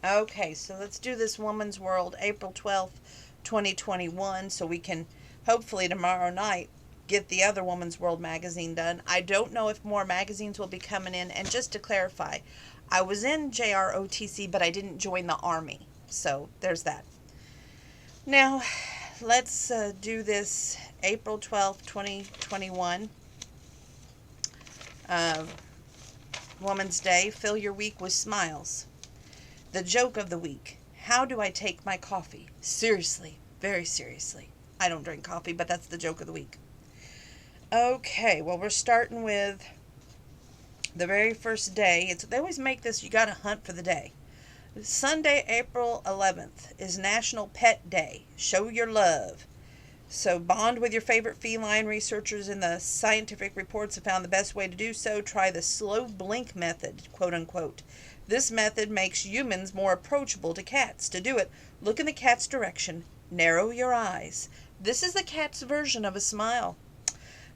Okay, so let's do this Woman's World, April 12th, 2021, so we can hopefully tomorrow night get the other Woman's World magazine done. I don't know if more magazines will be coming in, and just to clarify, I was in JROTC, but I didn't join the Army, so there's that. Now, let's do this April 12th, 2021, uh, Woman's Day. Fill your week with smiles. The joke of the week. How do I take my coffee? Seriously. Very seriously. I don't drink coffee, but that's the joke of the week. Okay, well, we're starting with the very first day. They always make this, you got to hunt for the day. Sunday, April 11th is National Pet Day. Show your love. So bond with your favorite feline. Researchers in the scientific reports have found the best way to do so. Try the slow blink method, quote unquote. This method makes humans more approachable to cats. To do it, look in the cat's direction. Narrow your eyes. This is the cat's version of a smile.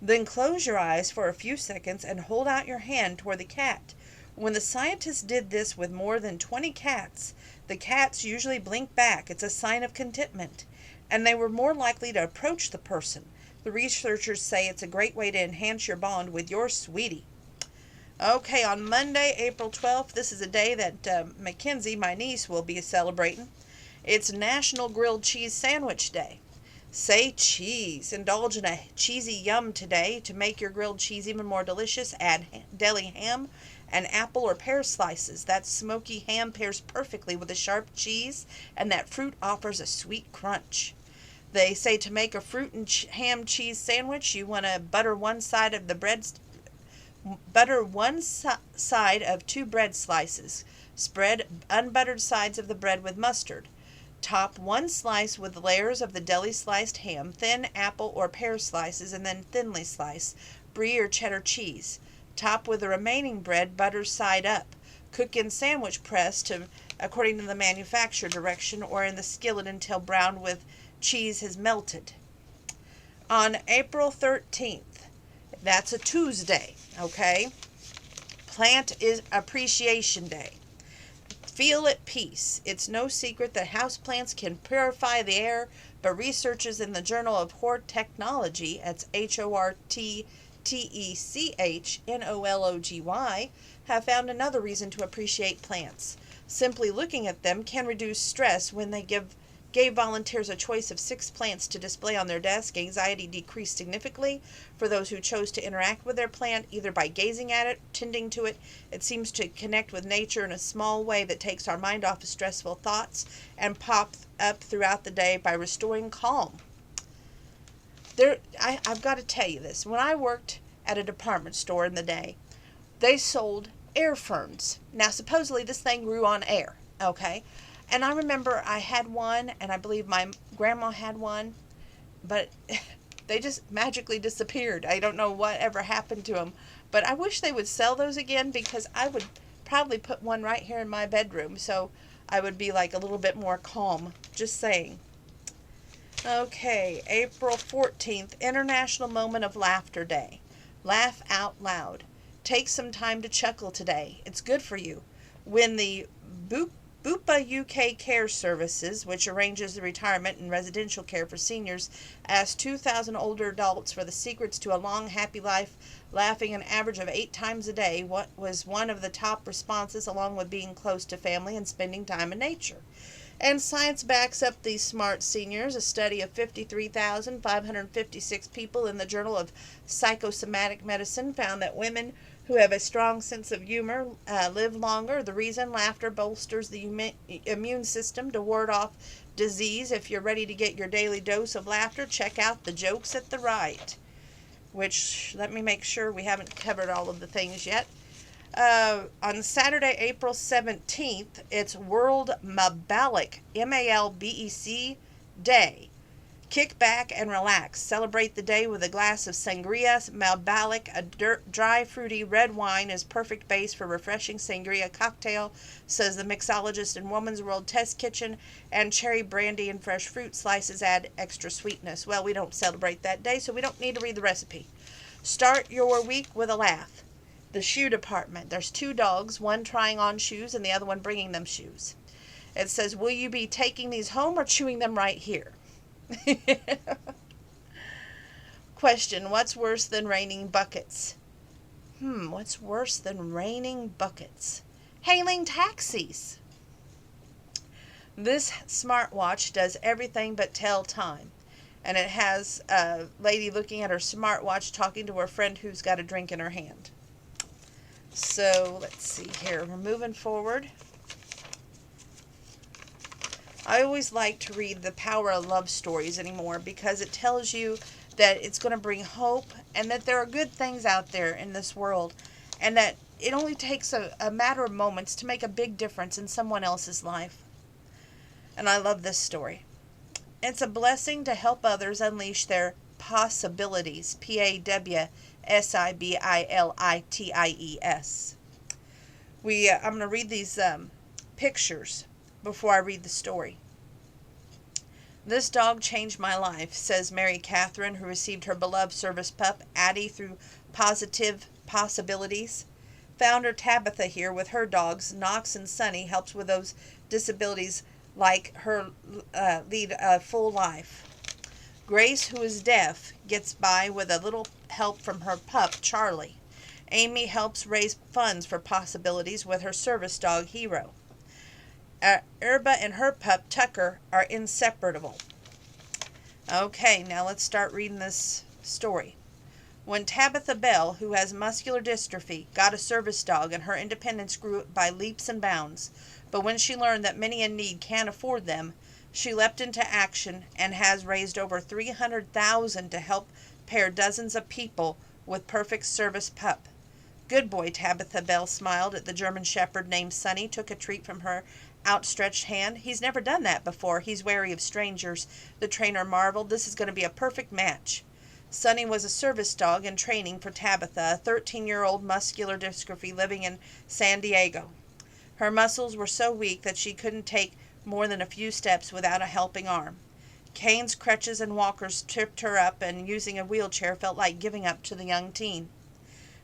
Then close your eyes for a few seconds and hold out your hand toward the cat. When the scientists did this with more than 20 cats, the cats usually blinked back. It's a sign of contentment. And they were more likely to approach the person. The researchers say it's a great way to enhance your bond with your sweetie. Okay, on Monday, April 12th, this is a day that Mackenzie, my niece, will be celebrating. It's National Grilled Cheese Sandwich Day. Say cheese. Indulge in a cheesy yum today. To make your grilled cheese even more delicious, add deli ham and apple or pear slices. That smoky ham pairs perfectly with the sharp cheese, and that fruit offers a sweet crunch. They say to make a fruit and ham cheese sandwich, you want to butter one side of two bread slices. Spread unbuttered sides of the bread with mustard. Top one slice with layers of the deli sliced ham, thin apple or pear slices, and then thinly slice brie or cheddar cheese. Top with the remaining bread, butter side up. Cook in sandwich press according to the manufacturer direction, or in the skillet until browned with cheese has melted. On April 13th, that's a Tuesday, okay? Plant is Appreciation Day. Feel at peace. It's no secret that houseplants can purify the air, but researchers in the Journal of Hortechnology, that's HORTECHNOLOGY, have found another reason to appreciate plants. Simply looking at them can reduce stress. When they gave volunteers a choice of 6 plants to display on their desk, anxiety decreased significantly. For those who chose to interact with their plant, either by gazing at it, tending to it, it seems to connect with nature in a small way that takes our mind off of stressful thoughts and pops up throughout the day by restoring calm. I've got to tell you this. When I worked at a department store in the day, they sold air ferns. Now, supposedly this thing grew on air, okay? And I remember I had one, and I believe my grandma had one, but they just magically disappeared. I don't know what ever happened to them, but I wish they would sell those again, because I would probably put one right here in my bedroom, so I would be like a little bit more calm. Just saying. Okay, April 14th, International Moment of Laughter Day. Laugh out loud. Take some time to chuckle today. It's good for you. When the Bupa UK Care Services, which arranges the retirement and residential care for seniors, asked 2,000 older adults for the secrets to a long, happy life, laughing an average of 8 times a day. What was one of the top responses, along with being close to family and spending time in nature. And science backs up these smart seniors. A study of 53,556 people in the Journal of Psychosomatic Medicine found that women who have a strong sense of humor live longer. The reason: laughter bolsters the immune system to ward off disease. If you're ready to get your daily dose of laughter, check out the jokes at the right. Which, let me make sure we haven't covered all of the things yet. On Saturday, April 17th, it's World Malbec, M-A-L-B-E-C Day. Kick back and relax. Celebrate the day with a glass of sangria. Malbec, a dry, fruity red wine, is perfect base for refreshing sangria cocktail, says the mixologist in Woman's World Test Kitchen, and cherry brandy and fresh fruit slices add extra sweetness. Well, we don't celebrate that day, so we don't need to read the recipe. Start your week with a laugh. The shoe department. There's 2 dogs, one trying on shoes and the other one bringing them shoes. It says, will you be taking these home or chewing them right here? Question, what's worse than raining buckets? What's worse than raining buckets? Hailing taxis. This smartwatch does everything but tell time. And it has a lady looking at her smartwatch talking to her friend who's got a drink in her hand. So, let's see here. We're moving forward. I always like to read The Power of Love Stories anymore because it tells you that it's going to bring hope and that there are good things out there in this world and that it only takes a matter of moments to make a big difference in someone else's life. And I love this story. It's a blessing to help others unleash their possibilities. Possibilities. I'm going to read these pictures before I read the story. This dog changed my life, says Mary Catherine, who received her beloved service pup, Addie, through Positive Possibilities. Founder Tabitha here with her dogs, Knox and Sunny, helps with those disabilities like her lead a full life. Grace, who is deaf, gets by with a little help from her pup, Charlie. Amy helps raise funds for Possibilities with her service dog, Hero. Erba and her pup, Tucker, are inseparable. Okay, now let's start reading this story. When Tabitha Bell, who has muscular dystrophy, got a service dog and her independence grew by leaps and bounds, but when she learned that many in need can't afford them, she leapt into action and has raised over $300,000 to help pair dozens of people with perfect service pup. Good boy, Tabitha Bell smiled at the German Shepherd named Sunny, took a treat from her outstretched hand. He's never done that before. He's wary of strangers. The trainer marveled. This is going to be a perfect match. Sunny was a service dog in training for Tabitha, a 13-year-old muscular dystrophy living in San Diego. Her muscles were so weak that she couldn't take more than a few steps without a helping arm. Canes, crutches, and walkers tripped her up, and using a wheelchair felt like giving up to the young teen.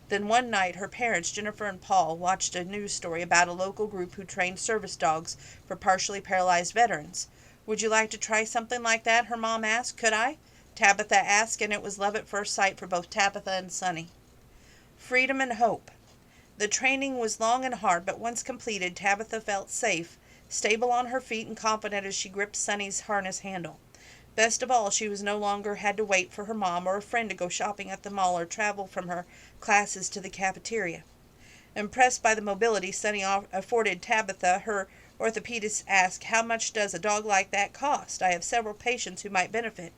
Then one night, her parents, Jennifer and Paul, watched a news story about a local group who trained service dogs for partially paralyzed veterans. Would you like to try something like that? Her mom asked. Could I? Tabitha asked, and it was love at first sight for both Tabitha and Sunny. Freedom and hope. The training was long and hard, but once completed, Tabitha felt safe, stable on her feet and confident as she gripped Sunny's harness handle. Best of all, she was no longer had to wait for her mom or a friend to go shopping at the mall or travel from her classes to the cafeteria. Impressed by the mobility Sunny afforded Tabitha, her orthopedist asked, how much does a dog like that cost? I have several patients who might benefit.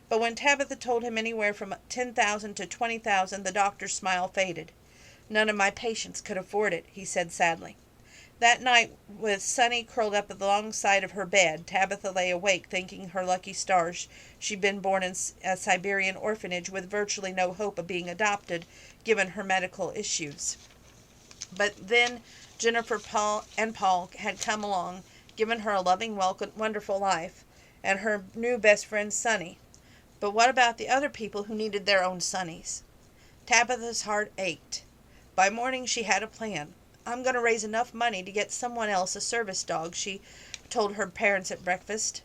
But when Tabitha told him anywhere from $10,000 to $20,000, the doctor's smile faded. None of my patients could afford it, he said sadly. That night, with Sunny curled up at the long side of her bed, Tabitha lay awake thinking her lucky stars she'd been born in a Siberian orphanage with virtually no hope of being adopted, given her medical issues. But then Jennifer and Paul had come along, given her a loving, wonderful life, and her new best friend, Sunny. But what about the other people who needed their own Sunnies? Tabitha's heart ached. By morning she had a plan. I'm going to raise enough money to get someone else a service dog, she told her parents at breakfast.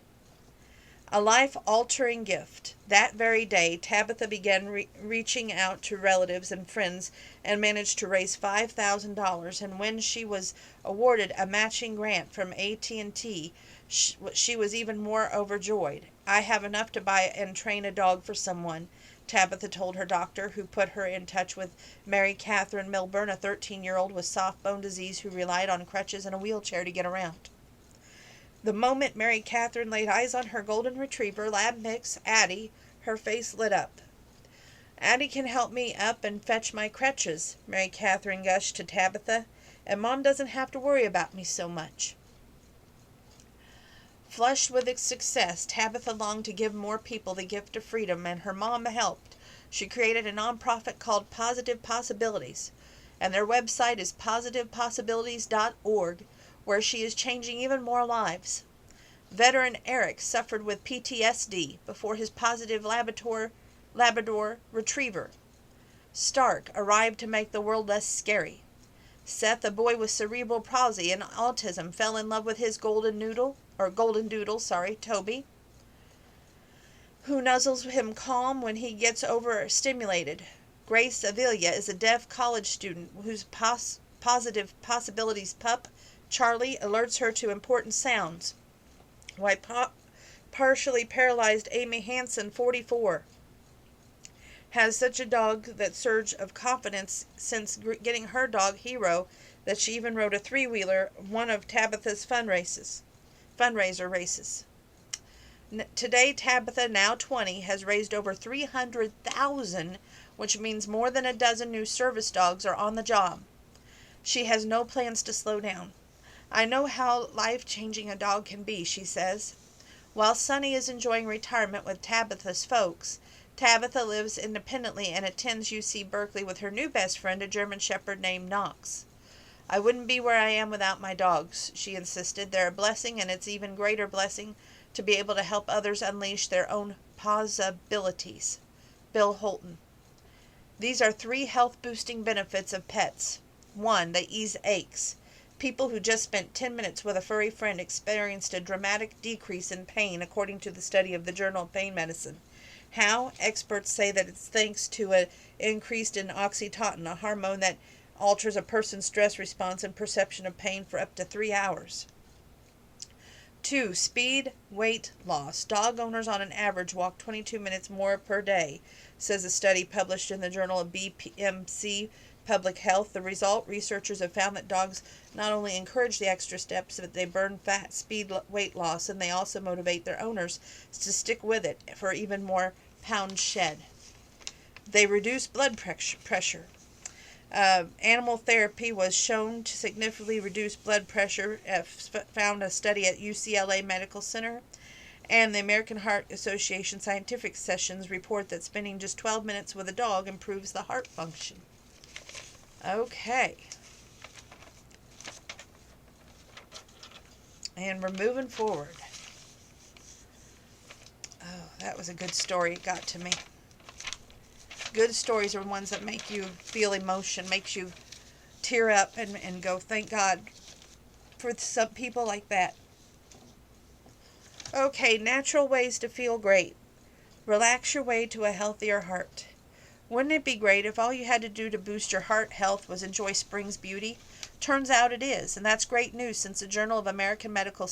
A life-altering gift. That very day, Tabitha began reaching out to relatives and friends and managed to raise $5,000, and when she was awarded a matching grant from AT&T, she was even more overjoyed. I have enough to buy and train a dog for someone, Tabitha told her doctor, who put her in touch with Mary Catherine Milburn, a 13-year-old with soft bone disease who relied on crutches and a wheelchair to get around. The moment Mary Catherine laid eyes on her golden retriever, lab mix, Addie, her face lit up. Addie can help me up and fetch my crutches, Mary Catherine gushed to Tabitha, and Mom doesn't have to worry about me so much. Flushed with its success, Tabitha longed to give more people the gift of freedom, and her mom helped. She created a nonprofit called Positive Possibilities, and their website is positivepossibilities.org, where she is changing even more lives. Veteran Eric suffered with PTSD before his positive Labrador retriever, Stark, arrived to make the world less scary. Seth, a boy with cerebral palsy and autism, fell in love with his golden doodle, Toby, who nuzzles him calm when he gets overstimulated. Grace Avila is a deaf college student whose positive possibilities pup, Charlie, alerts her to important sounds. Why partially paralyzed Amy Hansen, 44, has such a dog that surge of confidence since getting her dog Hero that she even rode a three-wheeler, one of Tabitha's fundraiser races. Today, Tabitha, now 20, has raised over 300,000, which means more than a dozen new service dogs are on the job. She has no plans to slow down. I know how life-changing a dog can be, she says. While Sunny is enjoying retirement with Tabitha's folks, Tabitha lives independently and attends UC Berkeley with her new best friend, a German Shepherd named Knox. I wouldn't be where I am without my dogs, she insisted. They're a blessing, and it's even greater blessing to be able to help others unleash their own possibilities. Bill Holton. These are 3 health-boosting benefits of pets. 1. They ease aches. People who just spent 10 minutes with a furry friend experienced a dramatic decrease in pain, according to the study of the Journal of Pain Medicine. How? Experts say that it's thanks to an increase in oxytocin, a hormone that alters a person's stress response and perception of pain for up to 3 hours. 2. Speed, weight loss. Dog owners on an average walk 22 minutes more per day, says a study published in the Journal of BMC Public Health. The result, researchers have found that dogs not only encourage the extra steps, but they burn fat, speed, weight loss, and they also motivate their owners to stick with it for even more pounds shed. They reduce blood pressure. Animal therapy was shown to significantly reduce blood pressure, found a study at UCLA Medical Center. And the American Heart Association scientific sessions report that spending just 12 minutes with a dog improves the heart function. Okay. And we're moving forward. Oh, that was a good story. It got to me. Good stories are ones that make you feel emotion, makes you tear up and go, thank God for some people like that. Okay, natural ways to feel great. Relax your way to a healthier heart. Wouldn't it be great if all you had to do to boost your heart health was enjoy spring's beauty? Turns out it is, and that's great news since the Journal of American Medical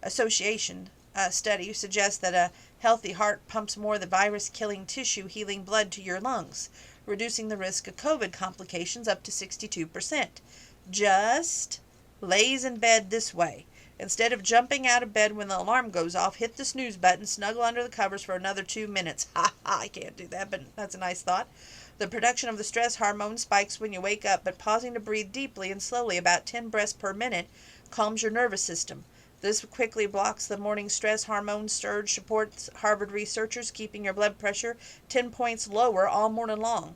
Association study suggests that a healthy heart pumps more of the virus-killing tissue healing blood to your lungs, reducing the risk of COVID complications up to 62%. Just lays in bed this way. Instead of jumping out of bed when the alarm goes off, hit the snooze button, snuggle under the covers for another 2 minutes. Ha ha, I can't do that, but that's a nice thought. The production of the stress hormone spikes when you wake up, but pausing to breathe deeply and slowly, about 10 breaths per minute, calms your nervous system. This quickly blocks the morning stress hormone surge, supports Harvard researchers, keeping your blood pressure 10 points lower all morning long.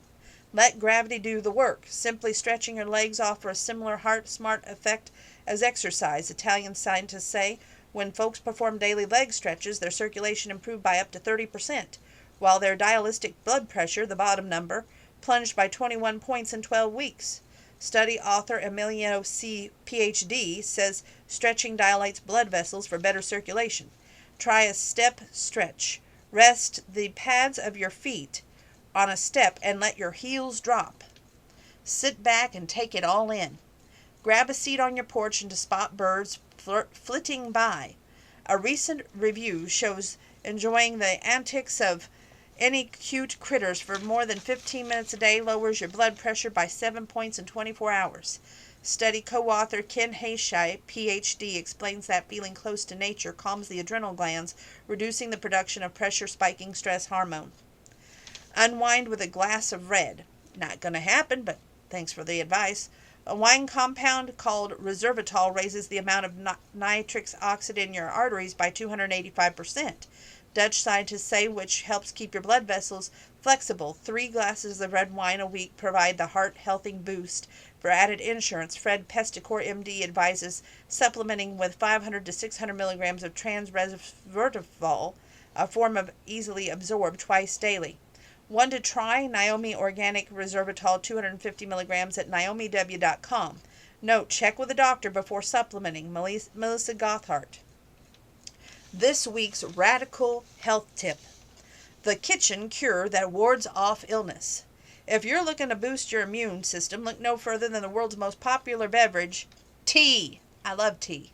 Let gravity do the work. Simply stretching your legs offer a similar heart-smart effect as exercise. Italian scientists say when folks perform daily leg stretches, their circulation improved by up to 30%, while their diastolic blood pressure, the bottom number, plunged by 21 points in 12 weeks. Study author Emilio C. Ph.D. says stretching dilates blood vessels for better circulation. Try a step stretch. Rest the pads of your feet on a step and let your heels drop. Sit back and take it all in. Grab a seat on your porch and to spot birds flitting by. A recent review shows enjoying the antics of any cute critters for more than 15 minutes a day lowers your blood pressure by 7 points in 24 hours. Study co-author Ken Hayshai, Ph.D., explains that feeling close to nature calms the adrenal glands, reducing the production of pressure-spiking stress hormone. Unwind with a glass of red. Not going to happen, but thanks for the advice. A wine compound called resveratrol raises the amount of nitric oxide in your arteries by 285%. Dutch scientists say which helps keep your blood vessels flexible. 3 glasses of red wine a week provide the heart-healthing boost. For added insurance, Fred Pesticor, MD, advises supplementing with 500 to 600 milligrams of resveratrol, a form of easily absorbed, twice daily. One to try, Naomi Organic Resveratrol 250 milligrams at naomiw.com. Note, check with a doctor before supplementing. Melissa Gothart. This week's radical health tip: the kitchen cure that wards off illness. If you're looking to boost your immune system, look no further than the world's most popular beverage, tea. I love tea.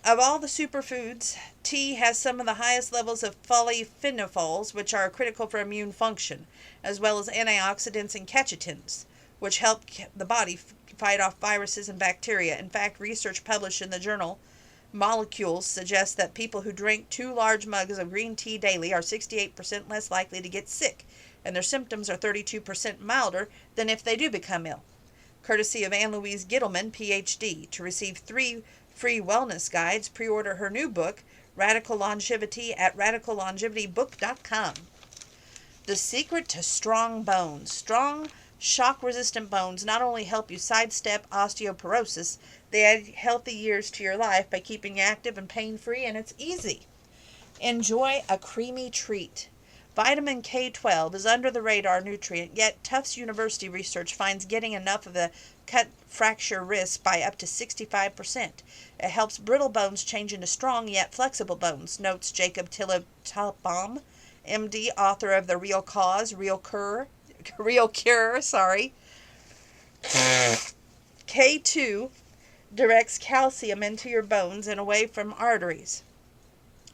Of all the superfoods, tea has some of the highest levels of polyphenols, which are critical for immune function, as well as antioxidants and catechins, which help the body fight off viruses and bacteria. In fact, research published in the journal Molecules suggests that people who drink 2 large mugs of green tea daily are 68% less likely to get sick, and their symptoms are 32% milder than if they do become ill. Courtesy of Ann Louise Gittleman, Ph.D. To receive 3 free wellness guides, pre-order her new book, Radical Longevity, at radicallongevitybook.com. The secret to strong bones. Strong, shock-resistant bones not only help you sidestep osteoporosis, they add healthy years to your life by keeping you active and pain-free, and it's easy. Enjoy a creamy treat. Vitamin K12 is under the radar nutrient, yet Tufts University research finds getting enough of the cut fracture risk by up to 65%. It helps brittle bones change into strong yet flexible bones, notes Jacob Tillbaum, MD, author of The Real Cause, Real Cure. K2 directs calcium into your bones and away from arteries.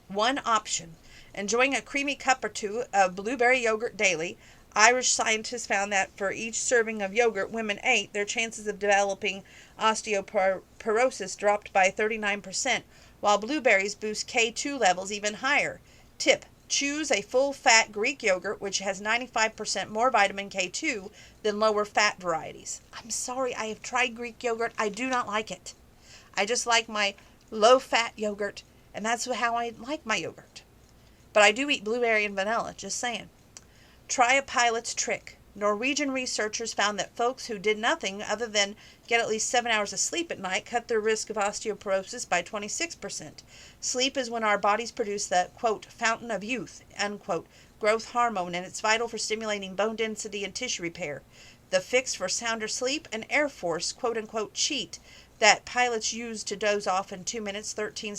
One option: enjoying a creamy cup or 2 of blueberry yogurt daily. Irish scientists found that for each serving of yogurt women ate, their chances of developing osteoporosis dropped by 39%, while blueberries boost K2 levels even higher. Tip: choose a full-fat Greek yogurt which has 95% more vitamin K2 than lower-fat varieties. I'm sorry, I have tried Greek yogurt. I do not like it. I just like my low-fat yogurt, and that's how I like my yogurt. But I do eat blueberry and vanilla, just saying. Try a pilot's trick. Norwegian researchers found that folks who did nothing other than get at least 7 hours of sleep at night cut their risk of osteoporosis by 26%. Sleep is when our bodies produce the, quote, fountain of youth, unquote, growth hormone, and it's vital for stimulating bone density and tissue repair. The fix for sounder sleep: an Air Force, quote, unquote, cheat that pilots use to doze off in 2 minutes, 13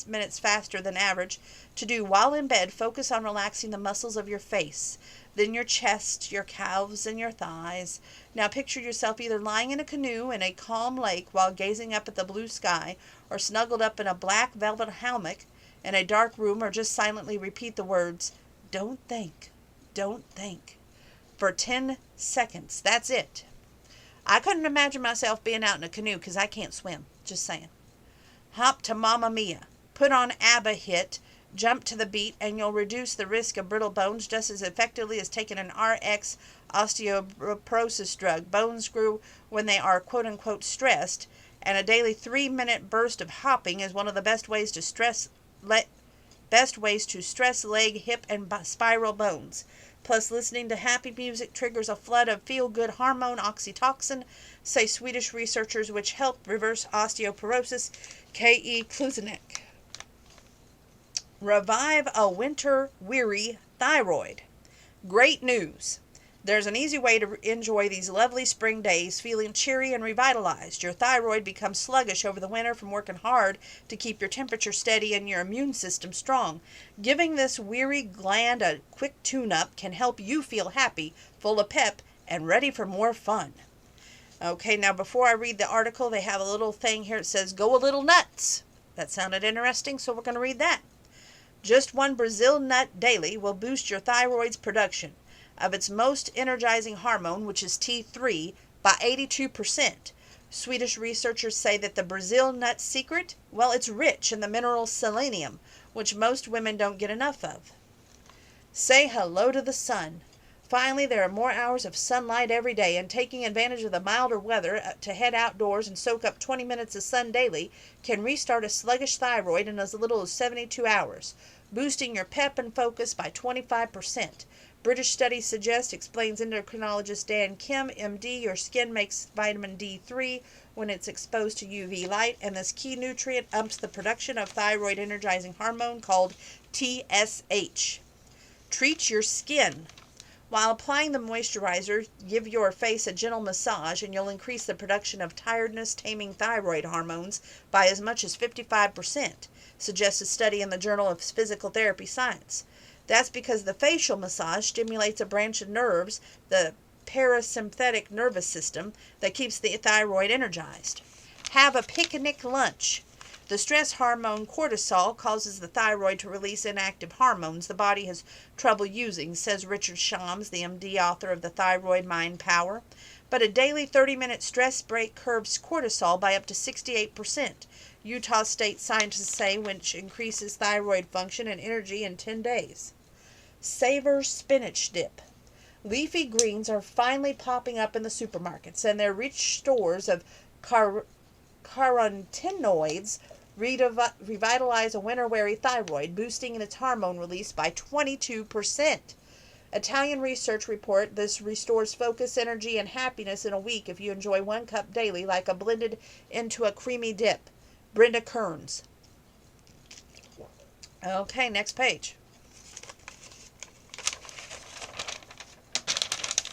minutes faster than average. To do while in bed, focus on relaxing the muscles of your face, then your chest, your calves, and your thighs. Now picture yourself either lying in a canoe in a calm lake while gazing up at the blue sky, or snuggled up in a black velvet hammock in a dark room, or just silently repeat the words, "Don't think, don't think," for 10 seconds. That's it. I couldn't imagine myself being out in a canoe because I can't swim. Just saying. Hop to Mamma Mia. Put on ABBA hit, jump to the beat, and you'll reduce the risk of brittle bones just as effectively as taking an RX osteoporosis drug. Bones grew when they are quote-unquote stressed, and a daily 3-minute burst of hopping is one of the best ways to stress leg, hip, and spiral bones. Plus, listening to happy music triggers a flood of feel-good hormone, oxytocin, say Swedish researchers, which help reverse osteoporosis. K.E. Klusenek. Revive a winter-weary thyroid. Great news! There's an easy way to enjoy these lovely spring days feeling cheery and revitalized. Your thyroid becomes sluggish over the winter from working hard to keep your temperature steady and your immune system strong. Giving this weary gland a quick tune-up can help you feel happy, full of pep, and ready for more fun. Okay, now before I read the article, they have a little thing here that says, "Go a little nuts." That sounded interesting, so we're going to read that. Just 1 Brazil nut daily will boost your thyroid's production of its most energizing hormone, which is T3, by 82%. Swedish researchers say that the Brazil nut secret, well, it's rich in the mineral selenium, which most women don't get enough of. Say hello to the sun. Finally, there are more hours of sunlight every day, and taking advantage of the milder weather to head outdoors and soak up 20 minutes of sun daily can restart a sluggish thyroid in as little as 72 hours, boosting your pep and focus by 25%. British study suggests, explains endocrinologist Dan Kim, MD, your skin makes vitamin D3 when it's exposed to UV light, and this key nutrient umps the production of thyroid energizing hormone called TSH. Treat your skin. While applying the moisturizer, give your face a gentle massage and you'll increase the production of tiredness-taming thyroid hormones by as much as 55%, suggests a study in the Journal of Physical Therapy Science. That's because the facial massage stimulates a branch of nerves, the parasympathetic nervous system, that keeps the thyroid energized. Have a picnic lunch. The stress hormone cortisol causes the thyroid to release inactive hormones the body has trouble using, says Richard Shams, the MD author of The Thyroid Mind Power. But a daily 30-minute stress break curbs cortisol by up to 68%, Utah State scientists say, which increases thyroid function and energy in 10 days. Savor spinach dip. Leafy greens are finally popping up in the supermarkets, and their rich stores of carotenoids revitalize a winter-weary thyroid, boosting its hormone release by 22%. Italian research report this restores focus, energy, and happiness in a week if you enjoy 1 cup daily, like a blended into a creamy dip. Brenda Kearns. Okay, next page.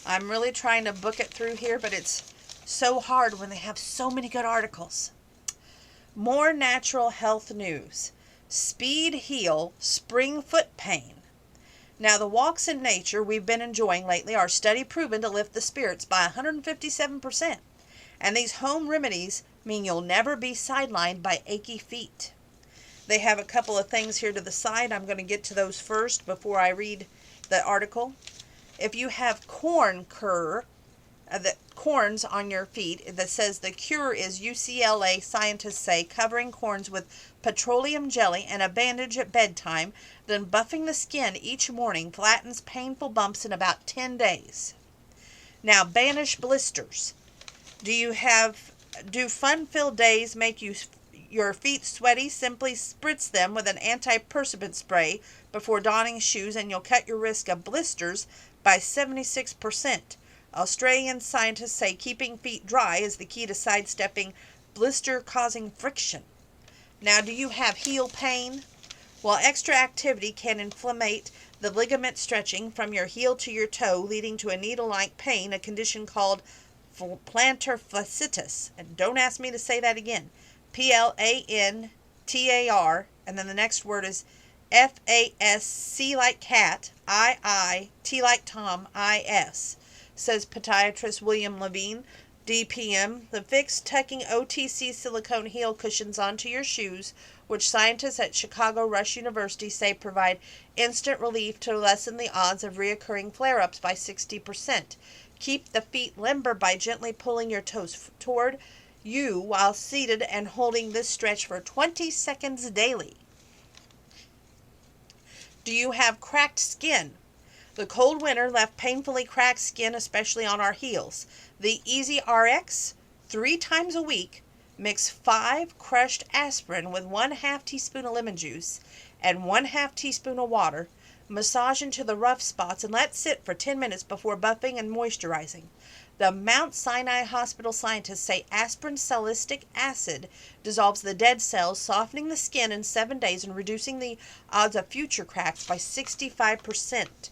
I'm really trying to book it through here, but it's so hard when they have so many good articles. More natural health news. Speed heal spring foot pain. Now, the walks in nature we've been enjoying lately are study proven to lift the spirits by 157%. And these home remedies mean you'll never be sidelined by achy feet. They have a couple of things here to the side. I'm going to get to those first before I read the article. If you have corns on your feet, that says the cure is UCLA scientists say covering corns with petroleum jelly and a bandage at bedtime, then buffing the skin each morning flattens painful bumps in about 10 days. Now, Banish Blisters. Do fun-filled days make your feet sweaty? Simply spritz them with an antiperspirant spray before donning shoes and you'll cut your risk of blisters by 76%. Australian scientists say keeping feet dry is the key to sidestepping blister-causing friction. Now, do you have heel pain? Well, extra activity can inflammate the ligament stretching from your heel to your toe, leading to a needle-like pain, a condition called plantar fasciitis. And don't ask me to say that again. Plantar, and then the next word is FASC like cat, T like Tom, IS, says podiatrist William Levine, DPM. The fixed tucking OTC silicone heel cushions onto your shoes, which scientists at Chicago Rush University say provide instant relief to lessen the odds of reoccurring flare-ups by 60%. Keep the feet limber by gently pulling your toes toward you while seated and holding this stretch for 20 seconds daily. Do you have cracked skin? The cold winter left painfully cracked skin, especially on our heels. The Easy RX, 3 times a week, mix 5 crushed aspirin with 1/2 teaspoon of lemon juice and 1/2 teaspoon of water. Massage into the rough spots and let sit for 10 minutes before buffing and moisturizing. The Mount Sinai Hospital scientists say aspirin salicylic acid dissolves the dead cells, softening the skin in 7 days and reducing the odds of future cracks by 65%.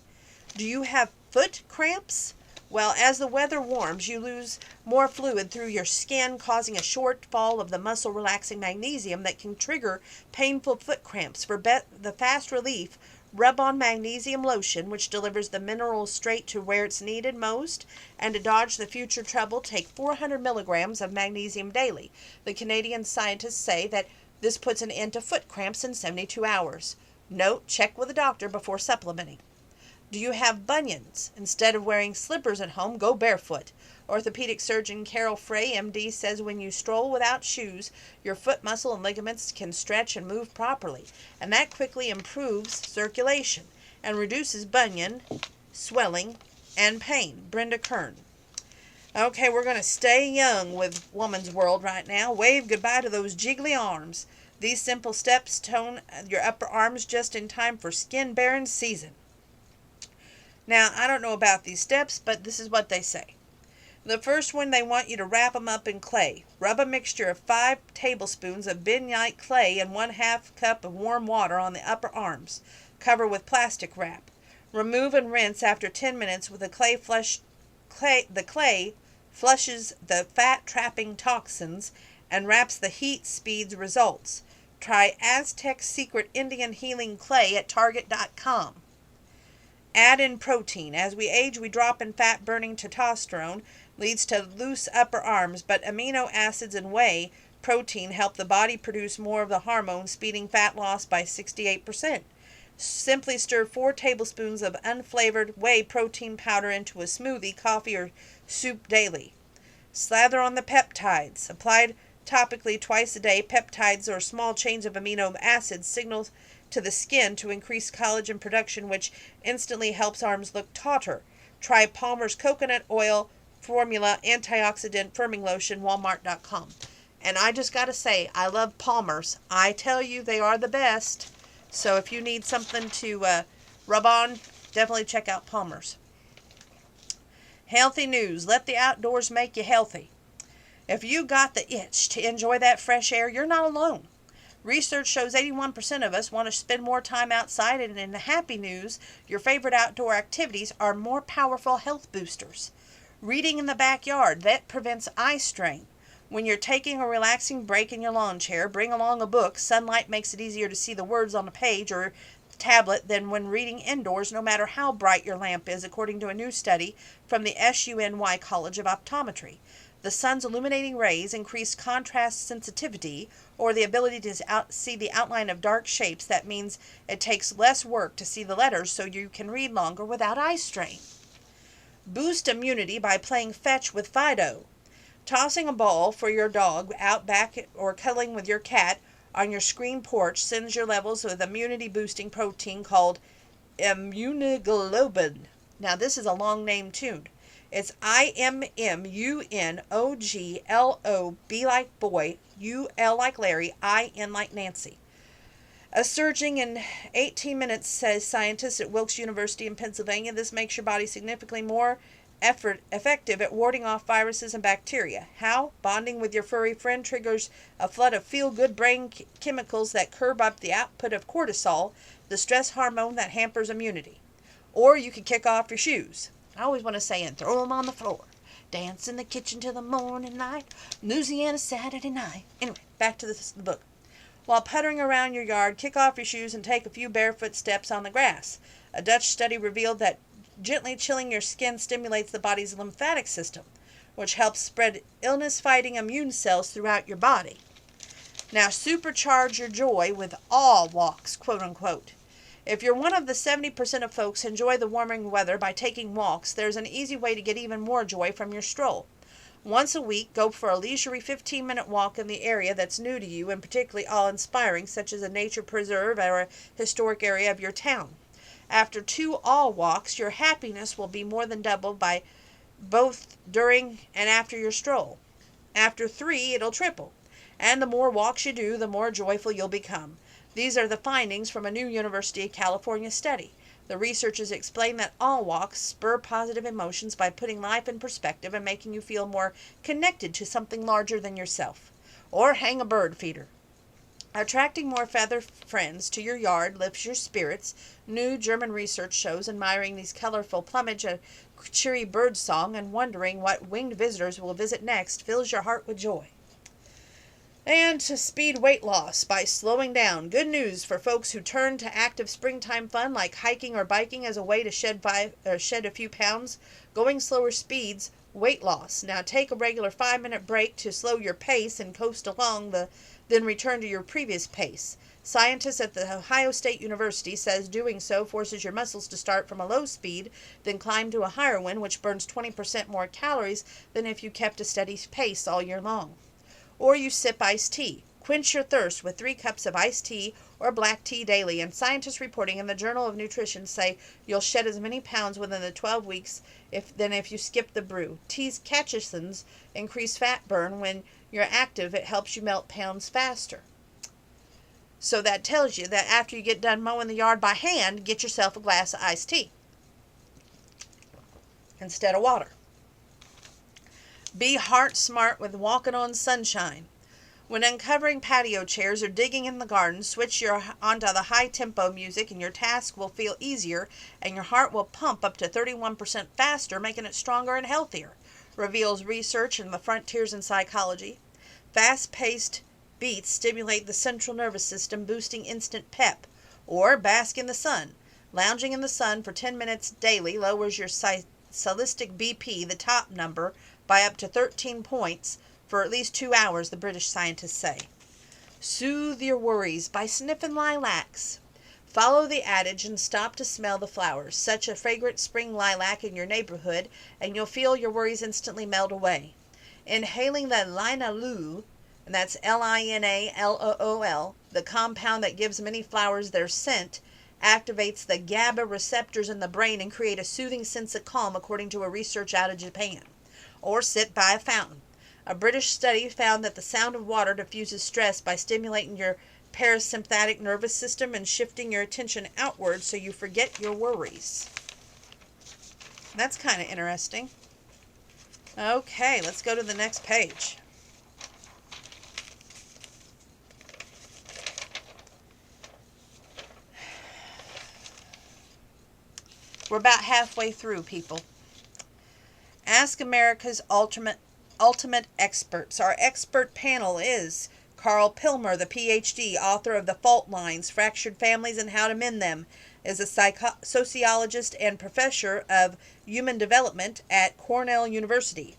Do you have foot cramps? Well, as the weather warms, you lose more fluid through your skin, causing a shortfall of the muscle-relaxing magnesium that can trigger painful foot cramps. For the fast relief, rub on magnesium lotion, which delivers the minerals straight to where it's needed most. And to dodge the future trouble, take 400 milligrams of magnesium daily. The Canadian scientists say that this puts an end to foot cramps in 72 hours. Note, check with a doctor before supplementing. Do you have bunions? Instead of wearing slippers at home, go barefoot. Orthopedic surgeon Carol Frey, MD, says when you stroll without shoes, your foot muscle and ligaments can stretch and move properly, and that quickly improves circulation and reduces bunion, swelling, and pain. Brenda Kern. Okay, we're going to stay young with Woman's World right now. Wave goodbye to those jiggly arms. These simple steps tone your upper arms just in time for skin-bearing season. Now, I don't know about these steps, but this is what they say. The first one, they want you to wrap them up in clay. Rub a mixture of 5 tablespoons of bentonite clay and 1/2 cup of warm water on the upper arms. Cover with plastic wrap. Remove and rinse after 10 minutes with the clay. The clay flushes the fat-trapping toxins and wraps the heat speeds results. Try Aztec Secret Indian Healing Clay at Target.com. Add in protein. As we age, we drop in fat-burning testosterone, leads to loose upper arms, but amino acids and whey protein help the body produce more of the hormone, speeding fat loss by 68%. Simply stir 4 tablespoons of unflavored whey protein powder into a smoothie, coffee, or soup daily. Slather on the peptides. Applied topically twice a day, peptides or small chains of amino acids signal to the skin to increase collagen production, which instantly helps arms look tauter. Try Palmer's Coconut Oil Formula Antioxidant Firming Lotion, Walmart.com. And I just got to say, I love Palmer's. I tell you, they are the best. So if you need something to rub on, definitely check out Palmer's. Healthy news. Let the outdoors make you healthy. If you got the itch to enjoy that fresh air, you're not alone. Research shows 81% of us want to spend more time outside, and in the happy news, your favorite outdoor activities are more powerful health boosters. Reading in the backyard, that prevents eye strain. When you're taking a relaxing break in your lawn chair, bring along a book. Sunlight makes it easier to see the words on the page or tablet than when reading indoors, no matter how bright your lamp is, according to a new study from the SUNY College of Optometry. The sun's illuminating rays increase contrast sensitivity, or the ability to see the outline of dark shapes. That means it takes less work to see the letters, so you can read longer without eye strain. Boost immunity by playing fetch with Fido. Tossing a ball for your dog out back or cuddling with your cat on your screen porch sends your levels of immunity-boosting protein called immunoglobulin. Now, this is a long name too. It's IMMUNOGLO, B like boy, UL like Larry, IN like Nancy. A surging in 18 minutes, says scientists at Wilkes University in Pennsylvania. This makes your body significantly more effective at warding off viruses and bacteria. How? Bonding with your furry friend triggers a flood of feel-good brain chemicals that curb up the output of cortisol, the stress hormone that hampers immunity. Or you could kick off your shoes. I always want to say, and throw them on the floor. Dance in the kitchen till the morning light. Louisiana Saturday night. Anyway, back to the book. While puttering around your yard, kick off your shoes and take a few barefoot steps on the grass. A Dutch study revealed that gently chilling your skin stimulates the body's lymphatic system, which helps spread illness-fighting immune cells throughout your body. Now, supercharge your joy with all walks, quote-unquote. If you're one of the 70% of folks who enjoy the warming weather by taking walks, there's an easy way to get even more joy from your stroll. Once a week, go for a leisurely 15-minute walk in the area that's new to you and particularly awe-inspiring, such as a nature preserve or a historic area of your town. After 2 all walks, your happiness will be more than doubled by both during and after your stroll. After 3, it'll triple. And the more walks you do, the more joyful you'll become. These are the findings from a new University of California study. The researchers explain that all walks spur positive emotions by putting life in perspective and making you feel more connected to something larger than yourself. Or hang a bird feeder. Attracting more feather friends to your yard lifts your spirits. New German research shows admiring these colorful plumage, a cheery bird song, and wondering what winged visitors will visit next fills your heart with joy. And to speed weight loss by slowing down. Good news for folks who turn to active springtime fun like hiking or biking as a way to shed a few pounds. Going slower speeds weight loss. Now take a regular 5-minute break to slow your pace and coast along then return to your previous pace. Scientists at the Ohio State University says doing so forces your muscles to start from a low speed, then climb to a higher one, which burns 20% more calories than if you kept a steady pace all year long. Or you sip iced tea. Quench your thirst with 3 cups of iced tea or black tea daily, and scientists reporting in the Journal of Nutrition say you'll shed as many pounds within the 12 weeks than if you skip the brew. Tea's catechins increase fat burn. When you're active, it helps you melt pounds faster. So that tells you that after you get done mowing the yard by hand, get yourself a glass of iced tea instead of water. Be heart smart with walking on sunshine. When uncovering patio chairs or digging in the garden, switch onto the high-tempo music and your task will feel easier and your heart will pump up to 31% faster, making it stronger and healthier, reveals research in the frontiers in psychology. Fast-paced beats stimulate the central nervous system, boosting instant pep. Or bask in the sun. Lounging in the sun for 10 minutes daily lowers your salicylic BP, the top number, by up to 13 points for at least 2 hours, the British scientists say. Soothe your worries by sniffing lilacs. Follow the adage and stop to smell the flowers. Such a fragrant spring lilac in your neighborhood, and you'll feel your worries instantly melt away. Inhaling the linalool, and that's Linalool, the compound that gives many flowers their scent, activates the GABA receptors in the brain and create a soothing sense of calm, according to a research out of Japan. Or sit by a fountain. A British study found that the sound of water diffuses stress by stimulating your parasympathetic nervous system and shifting your attention outward so you forget your worries. That's kind of interesting. Okay, let's go to the next page. We're about halfway through, people. Ask America's ultimate experts. Our expert panel is Carl Pilmer, the PhD, author of The Fault Lines, Fractured Families and How to Mend Them, is a sociologist and professor of human development at Cornell University.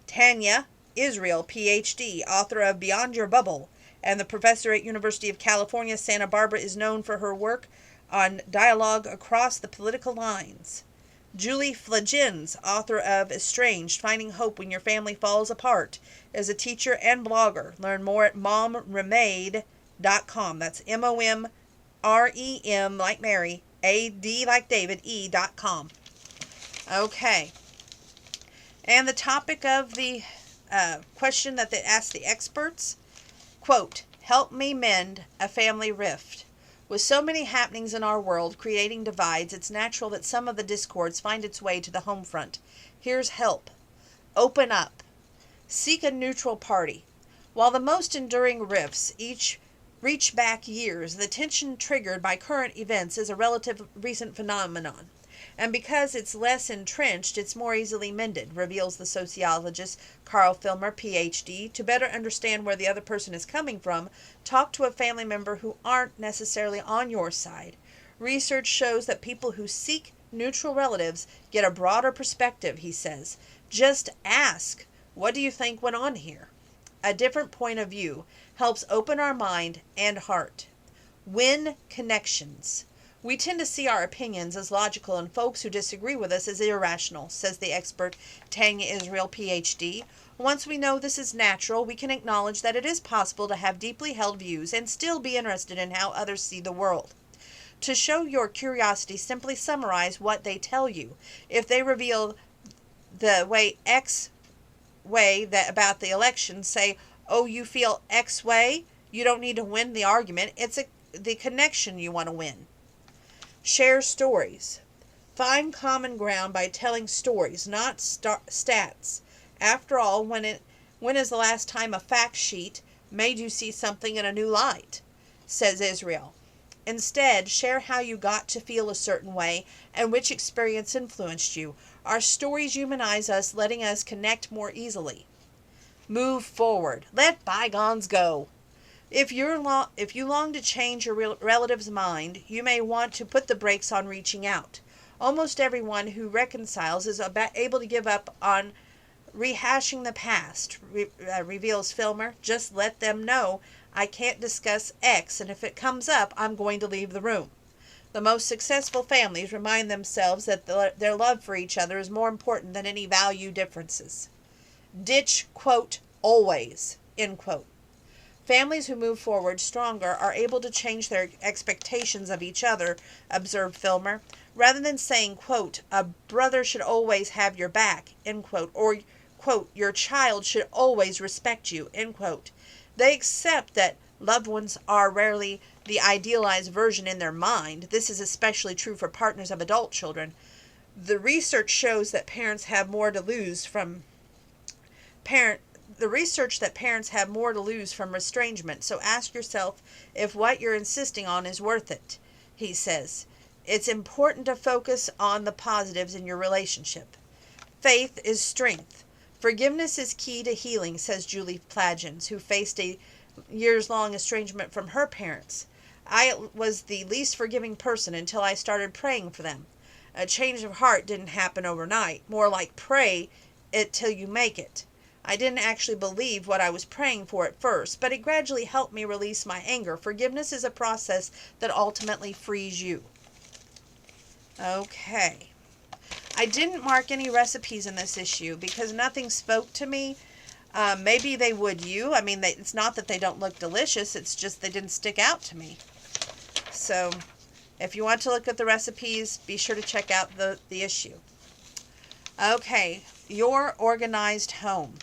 Tanya Israel, PhD, author of Beyond Your Bubble, and the professor at University of California, Santa Barbara, is known for her work on dialogue across the political lines. Julie Flagens, author of Estranged, Finding Hope When Your Family Falls Apart, is a teacher and blogger. Learn more at momremade.com. That's MOMREM like Mary, AD like David, E.com. Okay. And the topic of the question that they asked the experts, quote, help me mend a family rift. With so many happenings in our world creating divides, it's natural that some of the discords find its way to the home front. Here's help. Open up. Seek a neutral party. While the most enduring rifts each reach back years, the tension triggered by current events is a relative recent phenomenon. And because it's less entrenched, it's more easily mended, reveals the sociologist Carl Pilmer, PhD. To better understand where the other person is coming from, talk to a family member who aren't necessarily on your side. Research shows that people who seek neutral relatives get a broader perspective, he says. Just ask, what do you think went on here? A different point of view helps open our mind and heart. Win connections. We tend to see our opinions as logical and folks who disagree with us as irrational, says the expert Tanya Israel, PhD. Once we know this is natural, we can acknowledge that it is possible to have deeply held views and still be interested in how others see the world. To show your curiosity, simply summarize what they tell you. If they reveal the way X way that about the election, say, oh, you feel X way, you don't need to win the argument. It's the connection you want to win. Share stories. Find common ground by telling stories, not stats. After all, when is the last time a fact sheet made you see something in a new light? Says Israel. Instead, share how you got to feel a certain way and which experience influenced you. Our stories humanize us, letting us connect more easily. Move forward. Let bygones go. If you long to change your relative's mind, you may want to put the brakes on reaching out. Almost everyone who reconciles is able to give up on rehashing the past, reveals Filmer. Just let them know, I can't discuss X, and if it comes up, I'm going to leave the room. The most successful families remind themselves that their love for each other is more important than any value differences. Ditch, quote, always, end quote. Families who move forward stronger are able to change their expectations of each other, observed Filmer. Rather than saying, quote, a brother should always have your back, end quote, or, quote, your child should always respect you, end quote. They accept that loved ones are rarely the idealized version in their mind. This is especially true for partners of adult children. The research shows that parents have more to lose from the research that parents have more to lose from estrangement, so ask yourself if what you're insisting on is worth it, he says. It's important to focus on the positives in your relationship. Faith is strength. Forgiveness is key to healing, says Julie Plagins, who faced a years-long estrangement from her parents. I was the least forgiving person until I started praying for them. A change of heart didn't happen overnight, more like pray it till you make it. I didn't actually believe what I was praying for at first, but it gradually helped me release my anger. Forgiveness is a process that ultimately frees you. Okay. I didn't mark any recipes in this issue because nothing spoke to me. Maybe they would you. I mean, it's not that they don't look delicious. It's just they didn't stick out to me. So, if you want to look at the recipes, be sure to check out the issue. Okay. Your organized home.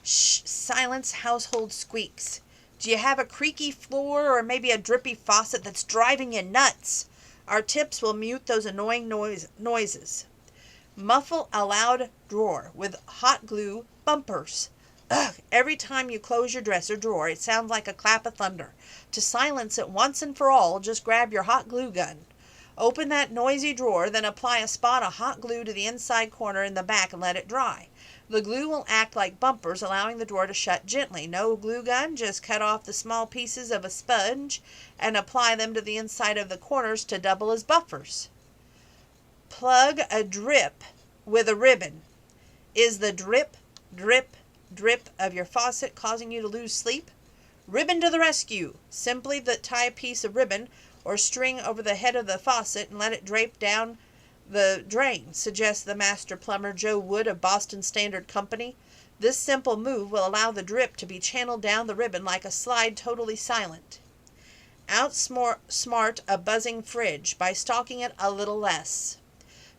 Shh, silence household squeaks. Do you have a creaky floor or maybe a drippy faucet that's driving you nuts? Our tips will mute those annoying noises. Muffle a loud drawer with hot glue bumpers. Ugh, every time you close your dresser drawer, it sounds like a clap of thunder. To silence it once and for all, just grab your hot glue gun. Open that noisy drawer, then apply a spot of hot glue to the inside corner in the back and let it dry. The glue will act like bumpers, allowing the drawer to shut gently. No glue gun, just cut off the small pieces of a sponge and apply them to the inside of the corners to double as buffers. Plug a drip with a ribbon. Is the drip, drip, drip of your faucet causing you to lose sleep? Ribbon to the rescue. Simply tie a piece of ribbon or string over the head of the faucet and let it drape down the drain, suggests the master plumber Joe Wood of Boston Standard Company. This simple move will allow the drip to be channeled down the ribbon like a slide, totally silent. Outsmart a buzzing fridge by stalking it a little less.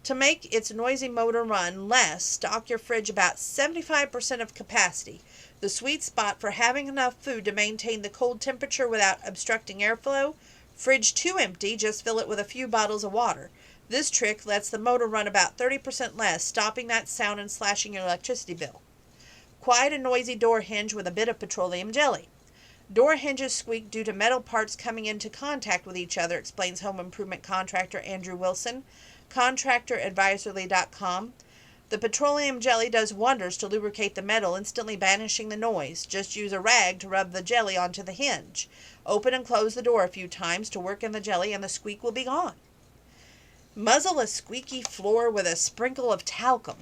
To make its noisy motor run less, stock your fridge about 75% of capacity, the sweet spot for having enough food to maintain the cold temperature without obstructing airflow. Fridge too empty, just fill it with a few bottles of water. This trick lets the motor run about 30% less, stopping that sound and slashing your electricity bill. Quiet a noisy door hinge with a bit of petroleum jelly. Door hinges squeak due to metal parts coming into contact with each other, explains home improvement contractor Andrew Wilson, contractoradvisory.com. The petroleum jelly does wonders to lubricate the metal, instantly banishing the noise. Just use a rag to rub the jelly onto the hinge. Open and close the door a few times to work in the jelly and the squeak will be gone. Muzzle a squeaky floor with a sprinkle of talcum.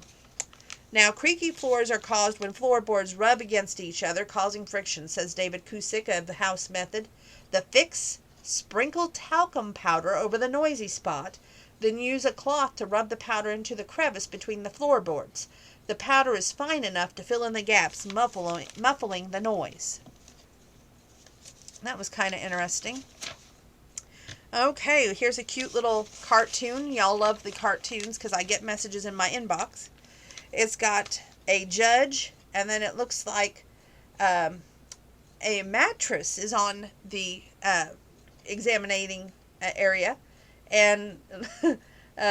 Now, creaky floors are caused when floorboards rub against each other, causing friction, says David Kusick of the House Method. The fix? Sprinkle talcum powder over the noisy spot, then use a cloth to rub the powder into the crevice between the floorboards. The powder is fine enough to fill in the gaps, muffling the noise. That was kind of interesting. Okay, here's a cute little cartoon. Y'all love the cartoons because I get messages in my inbox. It's got a judge, and then it looks like a mattress is on the examining area, and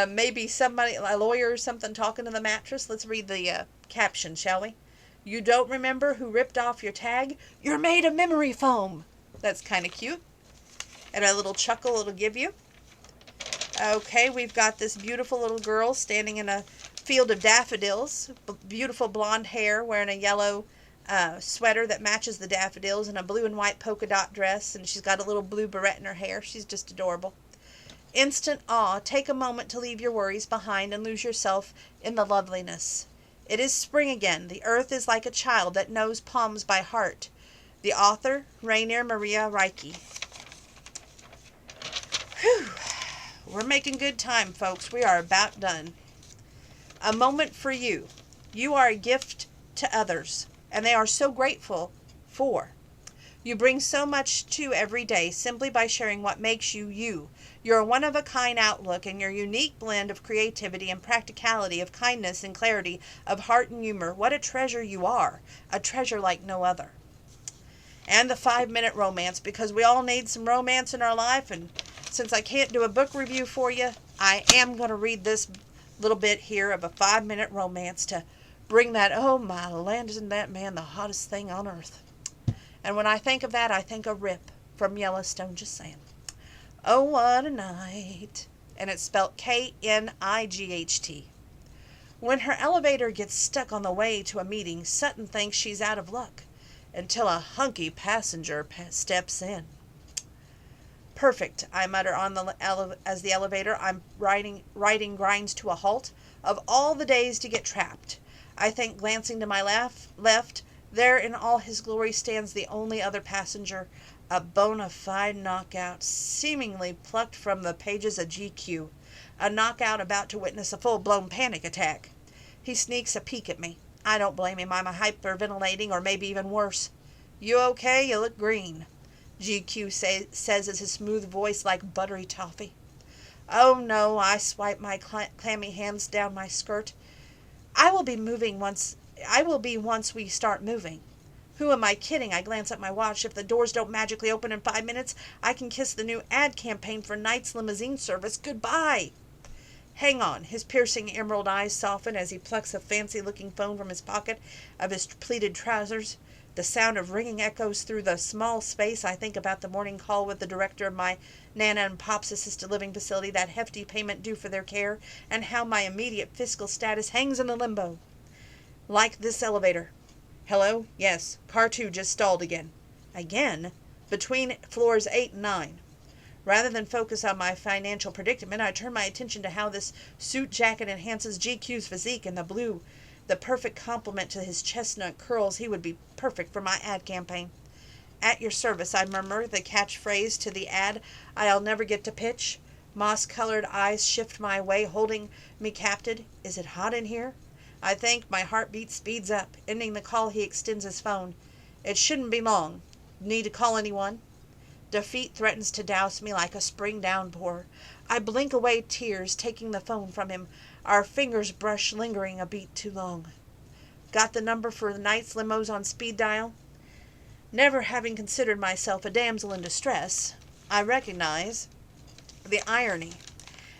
maybe somebody, a lawyer or something, talking to the mattress. Let's read the caption, shall we? You don't remember who ripped off your tag? You're made of memory foam. That's kind of cute. And a little chuckle it'll give you. Okay, we've got this beautiful little girl standing in a field of daffodils. Beautiful blonde hair, wearing a yellow sweater that matches the daffodils, and a blue and white polka dot dress, and she's got a little blue barrette in her hair. She's just adorable. Instant awe. Take a moment to leave your worries behind and lose yourself in the loveliness. It is spring again. The earth is like a child that knows poems by heart. The author, Rainier Maria Reiki. Whew. We're making good time, folks. We are about done. A moment for you. You are a gift to others, and they are so grateful for. You bring so much to every day simply by sharing what makes you you. Your one-of-a-kind outlook and your unique blend of creativity and practicality, of kindness and clarity, of heart and humor. What a treasure you are. A treasure like no other. And the 5-minute romance, because we all need some romance in our life, and since I can't do a book review for you, I am going to read this little bit here of a 5-minute romance to Bring that, oh my land, isn't that man the hottest thing on earth? And when I think of that, I think of Rip from Yellowstone, just saying. Oh, what a night. And it's spelled Knight. When her elevator gets stuck on the way to a meeting, Sutton thinks she's out of luck until a hunky passenger steps in. Perfect, I mutter on as the elevator I'm riding grinds to a halt. Of all the days to get trapped. I think, glancing to my left, there in all his glory stands the only other passenger, a bona fide knockout, seemingly plucked from the pages of GQ. A knockout about to witness a full-blown panic attack. He sneaks a peek at me. I don't blame him. I'm hyperventilating, or maybe even worse. You okay? You look green, GQ says as his smooth voice like buttery toffee. Oh no, I swipe my clammy hands down my skirt. I will be once we start moving. Who am I kidding? I glance at my watch. If the doors don't magically open in 5 minutes, I can kiss the new ad campaign for Knight's limousine service goodbye. Hang on. His piercing emerald eyes soften as he plucks a fancy-looking phone from his pocket of his pleated trousers. The sound of ringing echoes through the small space. I think about the morning call with the director of my Nana and Pop's assisted living facility, that hefty payment due for their care, and how my immediate fiscal status hangs in the limbo. Like this elevator. Hello? Yes. Car 2 just stalled again. Again? Between floors 8 and 9. Rather than focus on my financial predicament, I turn my attention to how this suit jacket enhances GQ's physique and the blue. The perfect complement to his chestnut curls. He would be perfect for my ad campaign. At your service, I murmur, the catchphrase to the ad I'll never get to pitch. Moss-colored eyes shift my way, holding me captive. Is it hot in here? I think. My heartbeat speeds up. Ending the call, he extends his phone. It shouldn't be long. Need to call anyone? Defeat threatens to douse me like a spring downpour. I blink away tears, taking the phone from him. Our fingers brush, lingering a beat too long. Got the number for the Knight's limos on speed dial? Never having considered myself a damsel in distress, I recognize the irony.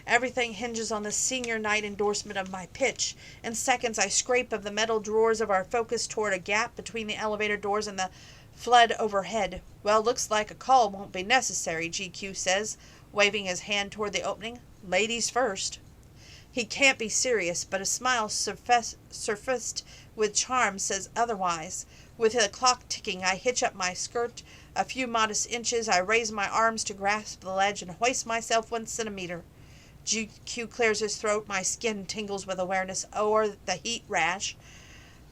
Everything hinges on the senior Knight endorsement of my pitch. In seconds, I scrape of the metal drawers of our focus toward a gap between the elevator doors and the flood overhead. Well, looks like a call won't be necessary, GQ says, waving his hand toward the opening. Ladies first. He can't be serious, but a smile surfaced with charm says otherwise. With the clock ticking, I hitch up my skirt a few modest inches. I raise my arms to grasp the ledge and hoist myself 1 centimeter. GQ clears his throat. My skin tingles with awareness o'er the heat rash.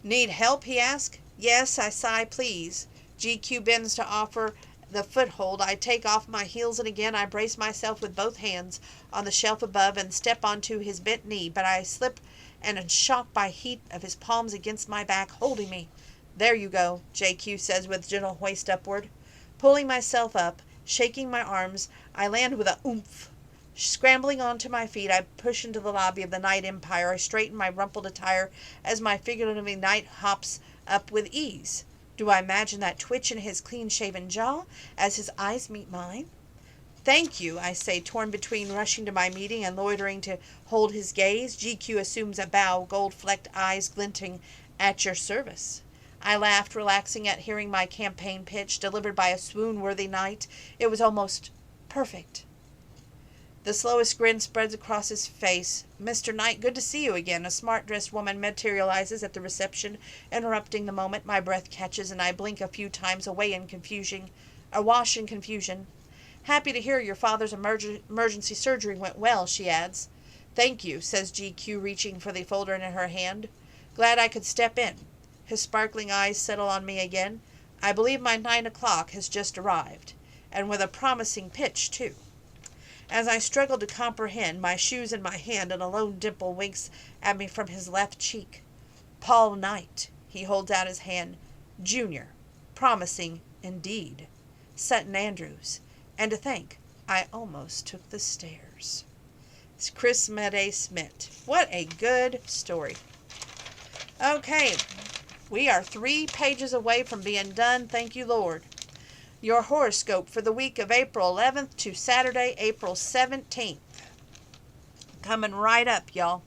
Need help? He asks. Yes, I sigh, please. GQ bends to offer the foothold. I take off my heels and again I brace myself with both hands on the shelf above and step onto his bent knee, but I slip and am shocked by heat of his palms against my back, holding me. There you go, JQ says with gentle hoist upward. Pulling myself up, shaking my arms, I land with a oomph. Scrambling onto my feet, I push into the lobby of the Knight Empire. I straighten my rumpled attire as my figurative knight hops up with ease. Do I imagine that twitch in his clean-shaven jaw as his eyes meet mine? Thank you, I say, torn between rushing to my meeting and loitering to hold his gaze. GQ assumes a bow, gold-flecked eyes glinting. At your service. I laughed, relaxing at hearing my campaign pitch, delivered by a swoon-worthy knight. It was almost perfect. The slowest grin spreads across his face. Mr. Knight, good to see you again. A smart-dressed woman materializes at the reception, interrupting the moment. My breath catches, and I blink a few times, awash in confusion. Happy to hear your father's emergency surgery went well, she adds. Thank you, says GQ, reaching for the folder in her hand. Glad I could step in. His sparkling eyes settle on me again. I believe my 9 o'clock has just arrived, and with a promising pitch, too. As I struggle to comprehend, my shoes in my hand, and a lone dimple winks at me from his left cheek. Paul Knight. He holds out his hand. Junior. Promising, indeed. Sutton Andrews. And to think, I almost took the stairs. It's Chris Mede Smith. What a good story. Okay, we are 3 pages away from being done. Thank you, Lord. Your horoscope for the week of April 11th to Saturday, April 17th. Coming right up, y'all.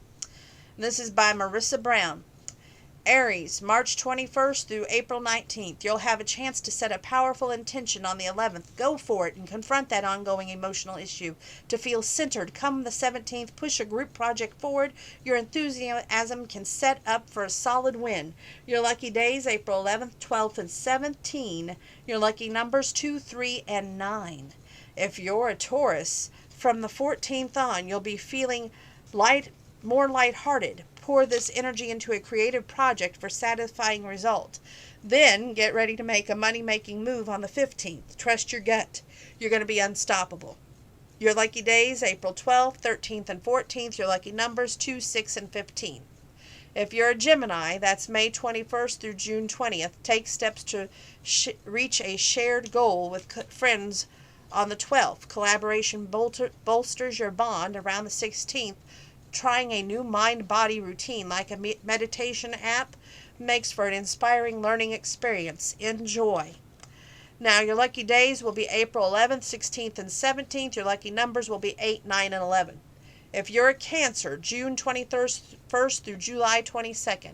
This is by Marissa Brown. Aries, March 21st through April 19th. You'll have a chance to set a powerful intention on the 11th. Go for it and confront that ongoing emotional issue. To feel centered, come the 17th, push a group project forward. Your enthusiasm can set up for a solid win. Your lucky days, April 11th, 12th, and 17th. Your lucky numbers, 2, 3, and 9. If you're a Taurus, from the 14th on, you'll be feeling more lighthearted. Pour this energy into a creative project for satisfying result. Then get ready to make a money-making move on the 15th. Trust your gut. You're going to be unstoppable. Your lucky days, April 12th, 13th, and 14th. Your lucky numbers, 2, 6, and 15. If you're a Gemini, that's May 21st through June 20th. Take steps to reach a shared goal with friends on the 12th. Collaboration bolsters your bond around the 16th. Trying a new mind-body routine like a meditation app makes for an inspiring learning experience. Enjoy. Now, your lucky days will be April 11th, 16th, and 17th. Your lucky numbers will be 8, 9, and 11. If you're a Cancer, June 21st through July 22nd.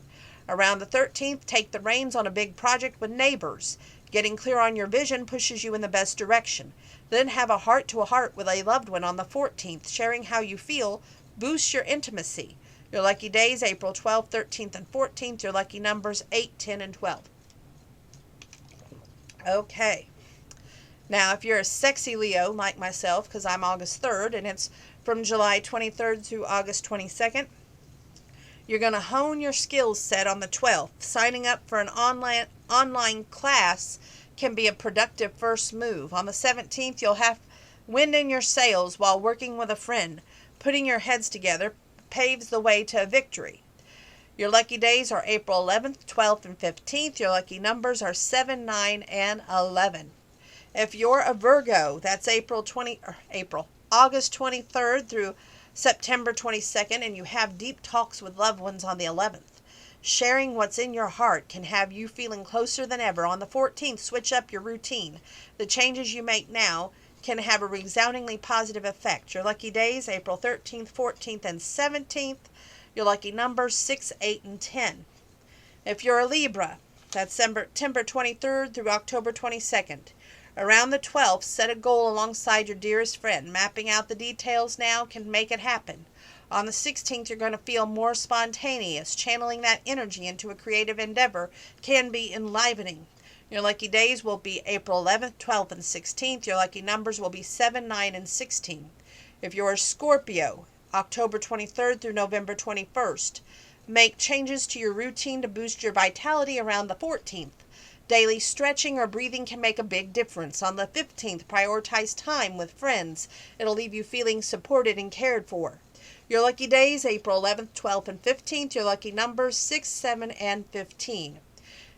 Around the 13th, take the reins on a big project with neighbors. Getting clear on your vision pushes you in the best direction. Then have a heart-to-heart with a loved one on the 14th. Sharing how you feel boosts your intimacy. Your lucky days, April 12th, 13th, and 14th. Your lucky numbers, 8, 10, and 12. Okay. Now, if you're a sexy Leo like myself, because I'm August 3rd, and it's from July 23rd through August 22nd, you're going to hone your skills set on the 12th. Signing up for an online class can be a productive first move. On the 17th, you'll have wind in your sails while working with a friend. Putting your heads together paves the way to a victory. Your lucky days are April 11th, 12th, and 15th. Your lucky numbers are 7, 9, and 11. If you're a Virgo, that's August 23rd through September 22nd, and you have deep talks with loved ones on the 11th. Sharing what's in your heart can have you feeling closer than ever. On the 14th, switch up your routine. The changes you make now can have a resoundingly positive effect. Your lucky days, April 13th, 14th, and 17th. Your lucky numbers, 6, 8, and 10. If you're a Libra, that's September 23rd through October 22nd. Around the 12th, set a goal alongside your dearest friend. Mapping out the details now can make it happen. On the 16th, you're going to feel more spontaneous. Channeling that energy into a creative endeavor can be enlivening. Your lucky days will be April 11th, 12th, and 16th. Your lucky numbers will be 7, 9, and 16. If you're a Scorpio, October 23rd through November 21st. Make changes to your routine to boost your vitality around the 14th. Daily stretching or breathing can make a big difference. On the 15th, prioritize time with friends. It'll leave you feeling supported and cared for. Your lucky days, April 11th, 12th, and 15th. Your lucky numbers, 6, 7, and 15.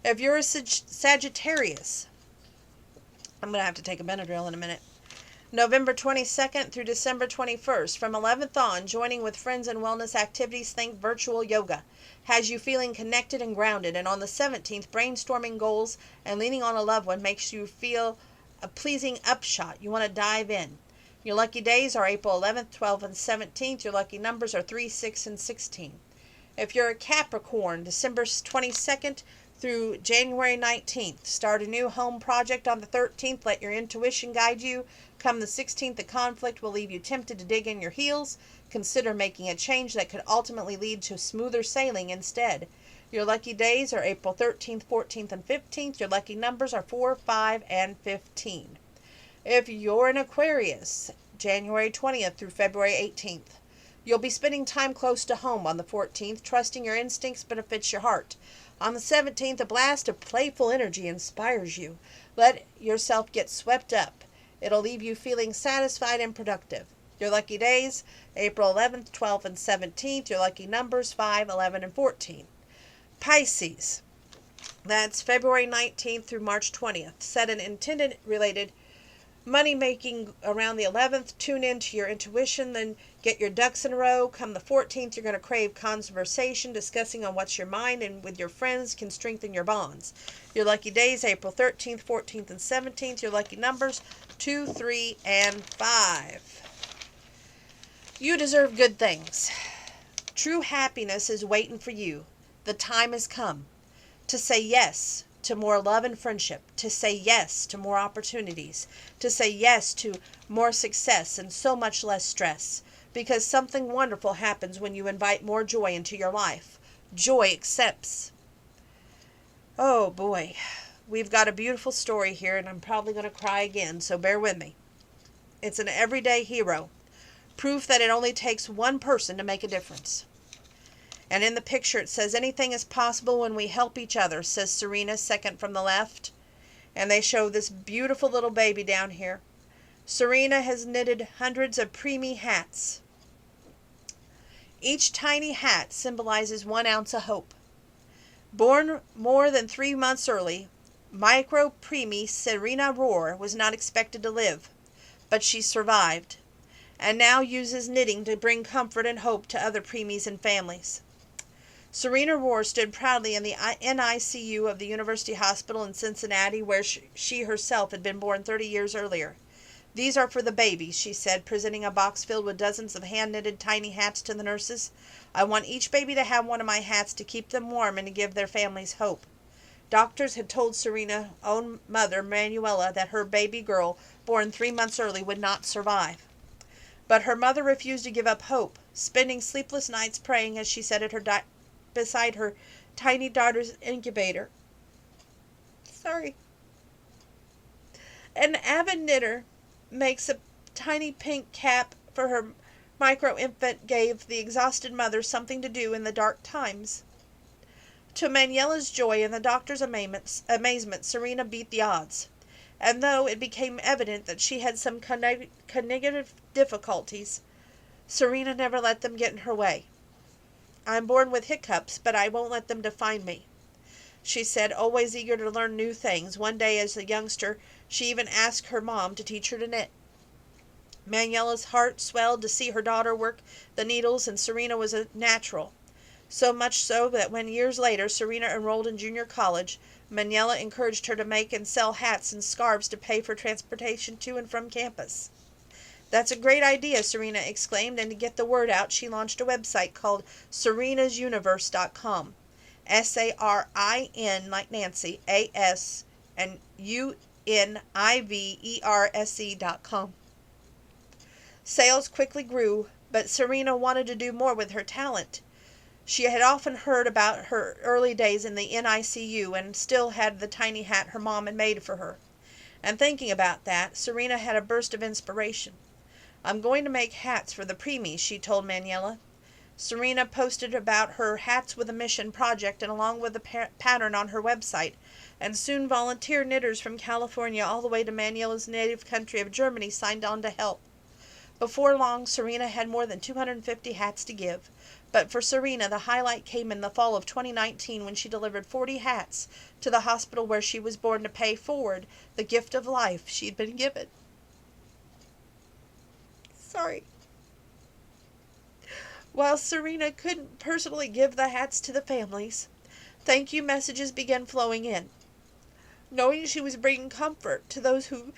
If you're a Sagittarius, I'm going to have to take a Benadryl in a minute. November 22nd through December 21st. From 11th on, joining with friends in wellness activities, think virtual yoga. Has you feeling connected and grounded. And on the 17th, brainstorming goals and leaning on a loved one makes you feel a pleasing upshot. You want to dive in. Your lucky days are April 11th, 12th, and 17th. Your lucky numbers are 3, 6, and 16. If you're a Capricorn, December 22nd through January 19th. Start a new home project on the 13th. Let your intuition guide you. Come the 16th, the conflict will leave you tempted to dig in your heels. Consider making a change that could ultimately lead to smoother sailing instead. Your lucky days are April 13th, 14th, and 15th. Your lucky numbers are 4, 5, and 15. If you're an Aquarius, January 20th through February 18th. You'll be spending time close to home on the 14th. Trusting your instincts benefits your heart. On the 17th, a blast of playful energy inspires you. Let yourself get swept up. It'll leave you feeling satisfied and productive. Your lucky days, April 11th, 12th, and 17th. Your lucky numbers, 5, 11, and 14. Pisces, that's February 19th through March 20th. Set an intended related money making around the 11th. Tune into your intuition, then get your ducks in a row. Come the 14th, you're going to crave conversation. Discussing on what's your mind and with your friends can strengthen your bonds. Your lucky days, April 13th, 14th, and 17th. Your lucky numbers, 2, 3, and 5. You deserve good things. True happiness is waiting for you. The time has come to say yes to more love and friendship, to say yes to more opportunities, to say yes to more success and so much less stress, because something wonderful happens when you invite more joy into your life. Joy accepts. Oh boy, we've got a beautiful story here, and I'm probably going to cry again, so bear with me. It's an everyday hero, proof that it only takes one person to make a difference. And in the picture it says, anything is possible when we help each other, says Serena, second from the left. And they show this beautiful little baby down here. Serena has knitted hundreds of preemie hats. Each tiny hat symbolizes 1 ounce of hope. Born more than 3 months early, micro preemie Serena Rohr was not expected to live, but she survived, and now uses knitting to bring comfort and hope to other preemies and families. Serena Rohr stood proudly in the NICU of the University Hospital in Cincinnati, where she herself had been born 30 years earlier. These are for the babies, she said, presenting a box filled with dozens of hand-knitted tiny hats to the nurses. I want each baby to have one of my hats to keep them warm and to give their families hope. Doctors had told Serena's own mother, Manuela, that her baby girl, born 3 months early, would not survive. But her mother refused to give up hope, spending sleepless nights praying as she sat at her beside her tiny daughter's incubator. An avid knitter makes a tiny pink cap for her micro-infant, gave the exhausted mother something to do in the dark times. To Manuela's joy and the doctor's amazement, Serena beat the odds. And though it became evident that she had some cognitive difficulties, Serena never let them get in her way. I'm born with hiccups, but I won't let them define me, she said, always eager to learn new things. One day as a youngster, she even asked her mom to teach her to knit. Manuela's heart swelled to see her daughter work the needles, and Serena was a natural. So much so that when years later Serena enrolled in junior college, Manuela encouraged her to make and sell hats and scarves to pay for transportation to and from campus. That's a great idea, Serena exclaimed, and to get the word out, she launched a website called serenasuniverse.com. SARIN, like Nancy, AS, and UNIVERSE.com. Sales quickly grew, but Serena wanted to do more with her talent. She had often heard about her early days in the NICU and still had the tiny hat her mom had made for her. And thinking about that, Serena had a burst of inspiration. I'm going to make hats for the preemies, she told Manuela. Serena posted about her Hats with a Mission project and along with the pattern on her website, and soon volunteer knitters from California all the way to Manuela's native country of Germany signed on to help. Before long, Serena had more than 250 hats to give. But for Serena, the highlight came in the fall of 2019 when she delivered 40 hats to the hospital where she was born to pay forward the gift of life she'd been given. While Serena couldn't personally give the hats to the families, thank you messages began flowing in. Knowing she was bringing comfort to those who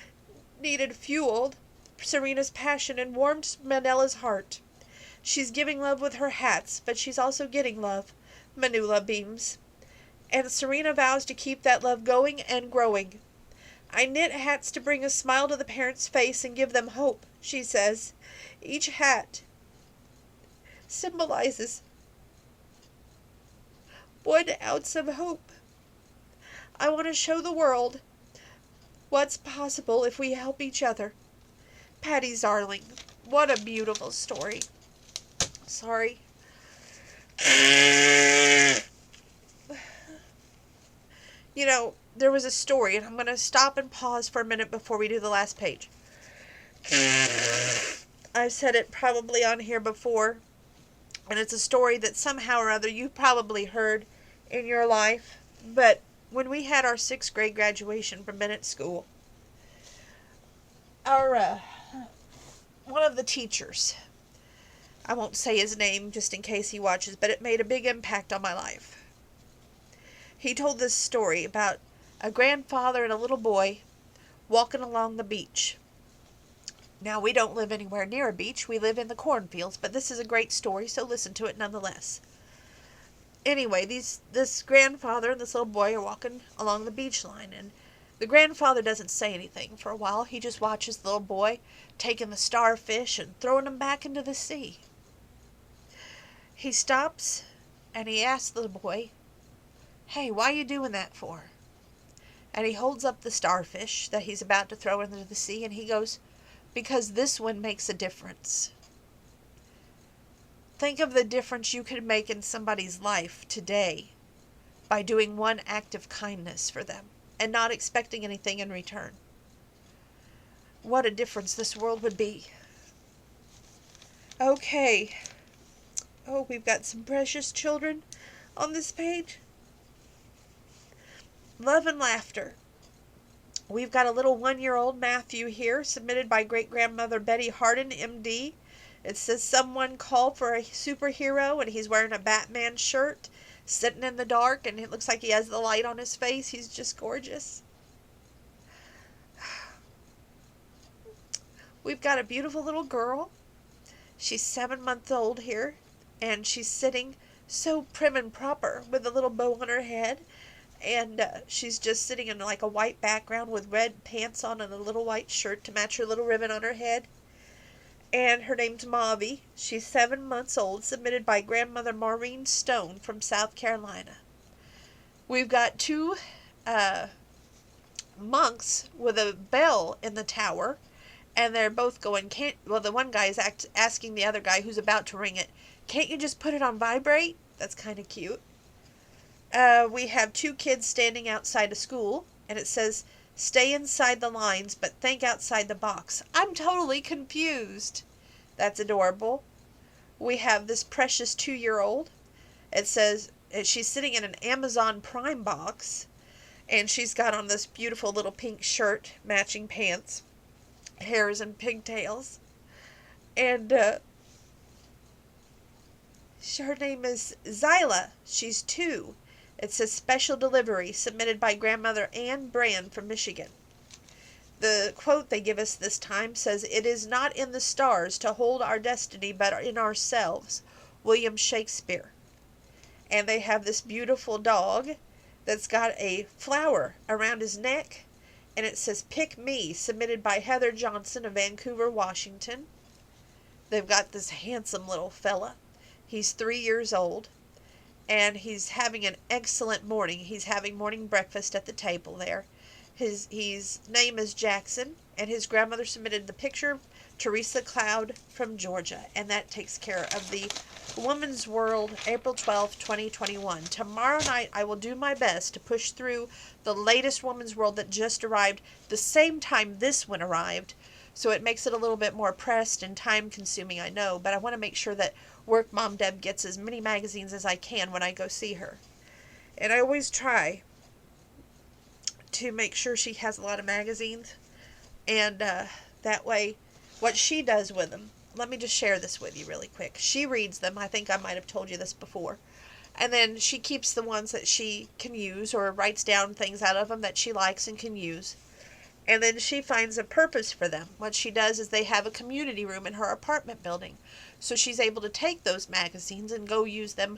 needed fueled Serena's passion and warmed Manuela's heart. She's giving love with her hats, but she's also getting love, Manuela beams. And Serena vows to keep that love going and growing. I knit hats to bring a smile to the parent's face and give them hope, she says. Each hat symbolizes 1 ounce of hope. I want to show the world what's possible if we help each other. Patty Zarling. What a beautiful story. Sorry. You know, there was a story, and I'm going to stop and pause for a minute before we do the last page. I've said it probably on here before, and it's a story that somehow or other you've probably heard in your life. But when we had our 6th grade graduation from Bennett School, our one of the teachers, I won't say his name just in case he watches, but it made a big impact on my life. He told this story about a grandfather and a little boy walking along the beach. Now, we don't live anywhere near a beach. We live in the cornfields, but this is a great story, so listen to it nonetheless. anyway, this grandfather and this little boy are walking along the beach line, and the grandfather doesn't say anything for a while. He just watches the little boy taking the starfish and throwing them back into the sea. He stops and he asks the boy, "Hey, why are you doing that for?" And he holds up the starfish that he's about to throw into the sea, and he goes, "Because this one makes a difference." Think of the difference you could make in somebody's life today by doing one act of kindness for them and not expecting anything in return. What a difference this world would be. Okay. Oh, we've got some precious children on this page. Love and laughter. We've got a little 1-year-old Matthew here, submitted by great-grandmother Betty Hardin, MD. It says, "Someone call for a superhero," and he's wearing a Batman shirt, sitting in the dark, and it looks like he has the light on his face. He's just gorgeous. We've got a beautiful little girl. She's 7 months old here, and she's sitting so prim and proper with a little bow on her head, and she's just sitting in like a white background with red pants on and a little white shirt to match her little ribbon on her head. And her name's Mavi. She's 7 months old, submitted by grandmother Maureen Stone from South Carolina. We've got 2 monks with a bell in the tower, and they're both going, the one guy is asking the other guy who's about to ring it, "Can't you just put it on vibrate?" That's kind of cute. We have 2 kids standing outside a school, and it says, "Stay inside the lines, but think outside the box." I'm totally confused. That's adorable. We have this precious 2-year-old. It says she's sitting in an Amazon Prime box, and she's got on this beautiful little pink shirt, matching pants, hairs and pigtails. And her name is Zyla. She's 2. It says special delivery, submitted by grandmother Ann Brand from Michigan. The quote they give us this time says, "It is not in the stars to hold our destiny, but in ourselves." William Shakespeare. And they have this beautiful dog that's got a flower around his neck, and it says, "Pick me," submitted by Heather Johnson of Vancouver, Washington. They've got this handsome little fella. He's 3 years old, and he's having an excellent morning. He's having morning breakfast at the table there. His name is Jackson, and his grandmother submitted the picture, Teresa Cloud from Georgia, and that takes care of the Woman's World, April 12th, 2021. Tomorrow night, I will do my best to push through the latest Woman's World that just arrived the same time this one arrived, so it makes it a little bit more pressed and time-consuming, I know, but I want to make sure that Work Mom Deb gets as many magazines as I can when I go see her. And I always try to make sure she has a lot of magazines, and that way, what she does with them, let me just share this with you really quick. She reads them. I think I might have told you this before. And then she keeps the ones that she can use, or writes down things out of them that she likes and can use. And then she finds a purpose for them. What she does is they have a community room in her apartment building. So she's able to take those magazines and go use them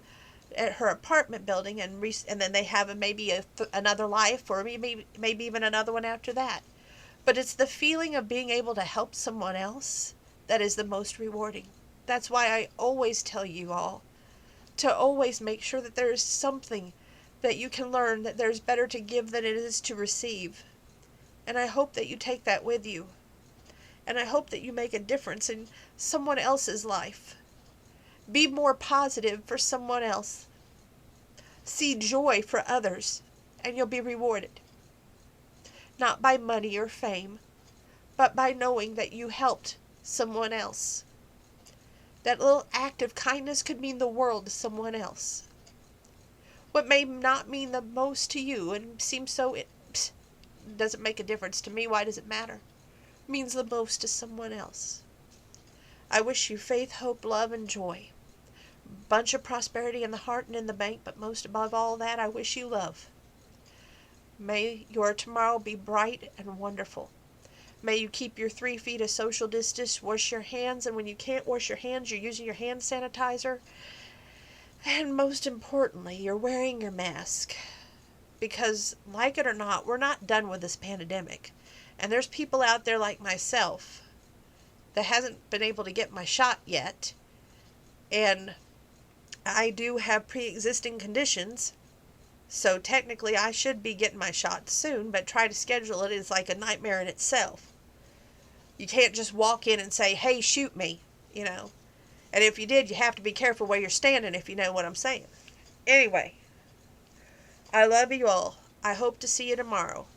at her apartment building, and then they have another life, or maybe even another one after that. But it's the feeling of being able to help someone else that is the most rewarding. That's why I always tell you all to always make sure that there is something that you can learn, that there's better to give than it is to receive. And I hope that you take that with you. And I hope that you make a difference in someone else's life. Be more positive for someone else. See joy for others, and you'll be rewarded. Not by money or fame, but by knowing that you helped someone else. That little act of kindness could mean the world to someone else. What may not mean the most to you and seem so, it doesn't make a difference to me. Why does it matter? It means the most to someone else. I wish you faith, hope, love, and joy. Bunch of prosperity in the heart and in the bank, but most above all that, I wish you love. May your tomorrow be bright and wonderful. May you keep your 3 feet of social distance, wash your hands, and when you can't wash your hands, you're using your hand sanitizer. And most importantly, you're wearing your mask. Because, like it or not, we're not done with this pandemic. And there's people out there like myself that hasn't been able to get my shot yet. And I do have pre-existing conditions. So technically I should be getting my shot soon, but try to schedule it is like a nightmare in itself. You can't just walk in and say, hey, shoot me, you know. And if you did, you have to be careful where you're standing, if you know what I'm saying. Anyway, I love you all. I hope to see you tomorrow.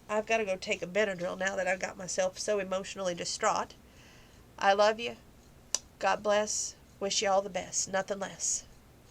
I've got to go take a Benadryl now that I've got myself so emotionally distraught. I love you. God bless. Wish you all the best. Nothing less.